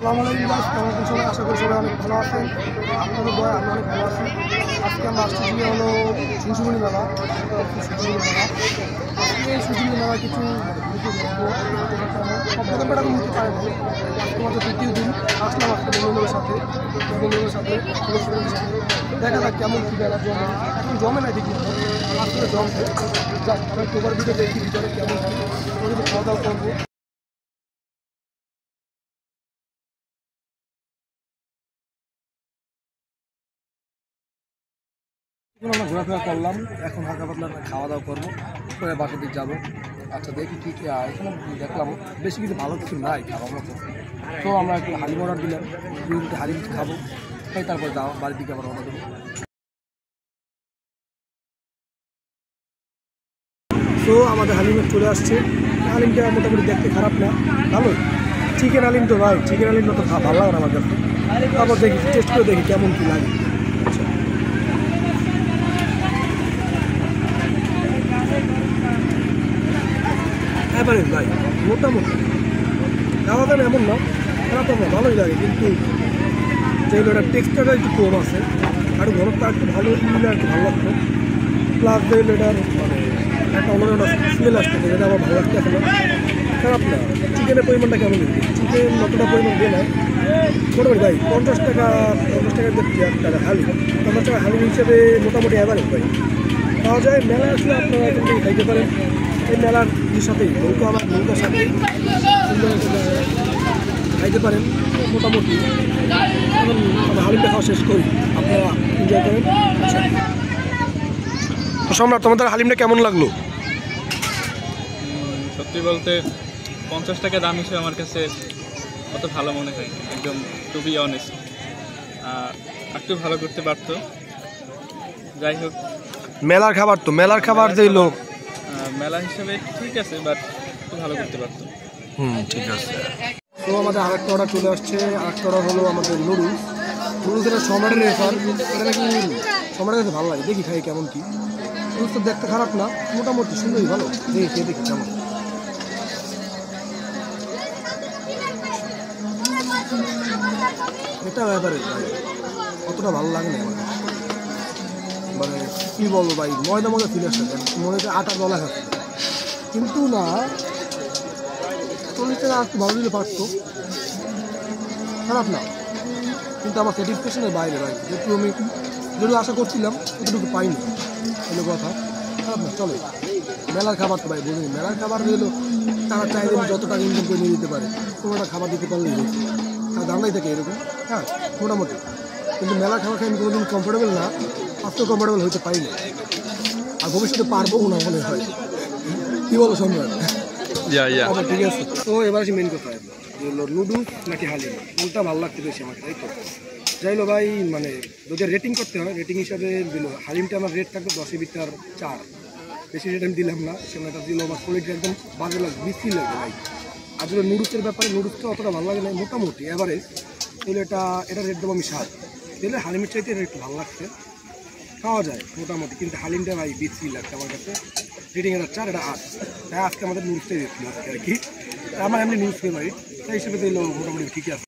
আসসালামু আলাইকুম গাইস, কেমন আছেন সবাই? আশা করি সবাই অনেক ভালো আছেন। আপনাদের দয়া আমি অনেক ভালো আছি। আজকে আমরা আসছি হলো সুশুমনি মেলা। সুশুমনি মেলা আজকে এই সুশুমনি মেলা কিছু সব ব্যাপারটা নিতে পারে না। আজকে আমাদের তৃতীয় দিন আসলাম আজকে বন্ধুদের সাথে দেখা যাক কেমন কী বেলা জমে। এখন জমে না দেখি আসলে জমছে। যাক আমি তোমার ভিডিও দেখি ভিতরে কেমন কী ওদের খাওয়া দাওয়া করবো। আমরা ঘোরাফেরা করলাম, এখন হালকা পাতলা খাওয়া দাওয়া করবো, করে বাসার দিকে যাবো। আচ্ছা দেখি কী কী এখানে দেখলাম বেশি কিছু ভালো কিছু নাই খাবো আমরা তো আমরা একটু হালিম অর্ডার দিলাম, হালিম খাবো, তাই তারপরে যাও বাড়ির দিকে আবার অর্ডার দেবো। তো আমাদের হালিমে চলে আসছে। হালিমটা মোটামুটি দেখতে খারাপ না, ভালোই। চিকেন হালিম তো ভাই, চিকেন হালিমটা তো ভালো লাগে না আমার কাছে। তারপর দেখি টেস্ট করে দেখি কেমন কী লাগে। এবারে ভাই মোটামুটি খাওয়া দাওয়া এমন না, খারাপ না, ভালোই লাগে, কিন্তু যেগুলোটা টেক্সচারটা একটু কম আছে, আরও ঘরটা একটু ভালো নিলে একটু ভালো লাগতো। প্লাস যেগুলো এটার মানে একটা অন্যটা স্মেল আসতেছে, যেটা আমার ভালো লাগতে আসলে খারাপ না। চিকেনের পরিমাণটা কেমন দিচ্ছে, চিকেন অতটা পরিমাণ দিয়ে নেয় মোটামুটি ভাই 50 টাকা দেখছি একটা হালিম। 50 টাকা হালিম হিসেবে মোটামুটি অ্যাভারেজ ভাই পাওয়া যায়। মেলা আসলে আপনারা এখান থেকে খাইতে পারেন। এই মেলার সাথেই নৌকার সাথে খাইতে পারেন মোটামুটি। এখন আমরা হালিমটা খাওয়া শেষ করি, আপনারা এনজয় করেন। তো সম্রাট, তোমাদের হালিমটা কেমন লাগলো? সত্যি বলতে 50 টাকা দাম হিসেবে আমার কাছে অত ভালো মনে হয়, একদম টু বি অনেস্ট। একটু ভালো করতে পারতো। যাই হোক, মেলার খাবার যে লোক মেলা হিসেবে ঠিক আছে, বাট একটু ভালো করতে পারতো। ঠিক আছে। তো আমাদের আরেকটা অর্ডার চলে আসছে। আরেকটা অর্ডার হলো আমাদের নুডলস এটা সম্রাটের রেফার। এটা নাকি সম্রাটের কাছে ভালো লাগে, দেখি খাই কেমন কি। নুডলস তো দেখতে খারাপ না, মোটামুটি সুন্দরই, ভালো। দেখি কেমন। এটা ব্যাপারে অতটা ভালো লাগে না আমার, মানে কী বলবো ভাই, ময়দা ফিরে আসতে মনে হচ্ছে আটা গলা খাচ্ছে, কিন্তু না 40 টাকা একটু ভালো দিলে পারতো, খারাপ না, কিন্তু আমার স্যাটিসফ্যাকশনের বাইরে ভাই। যেটুকু আশা করছিলাম এতটুকু পাইনি, এলো কথা। খারাপ না, চলে। মেলার খাবার তো ভাই বুঝিনি, মেলার খাবার হলো তারা চাইলে যত টাকা ইনকাম করে নিয়ে দিতে পারে, তোমরা খাবার দিতে পারলেই হয়েছে, তার দামটাই থাকে এরকম। হ্যাঁ মোটামুটি, কিন্তু মেলার খাবার খাই আমি কোনোদিন কমফোর্টেবল না, আজকেও কমফোর্টেবল হতে পারি না, আর ভবিষ্যতে পারবো না মনে হয়। কী বলো সম্রাট? ঠিক আছে। তো এবার আসি মেন কথা, নুডলস নাকি হালিম, কোনটা ভালো লাগতে বেশি আমাকে, তাই তো? যাই হোক ভাই, মানে যদি রেটিং করতে হয়, রেটিং হিসাবে দিল হালিমটা আমার রেট থাকবে 10-এর ভিতর 4, বেশি রেট আমি দিলাম না। সেটা দিল আমার কোয়ালিটি একদম বাজে লাগবে, বিশ্রী লাগবে ভাই। আর যদি নুডলসের ব্যাপারে, নুডলসটা অতটা ভালো লাগে না, মোটামুটি অ্যাভারেজ। তাহলে এটা রেট দেবো আমি 7। দিলে হালিমের চাইতে এটা একটু ভালো লাগছে, খাওয়া যায় মোটামুটি, কিন্তু হালিমটা ভাই বিশ্রী লাগছে আমার কাছে। রেটিং এটা 4, এটা 8। তাই আজকে আমাদের নুডলসটাই দেখছিল আর কি। আমার এমনি নুডলস ফেভারিট, তাই হিসেবে দিল মোটামুটি ঠিকই আছে।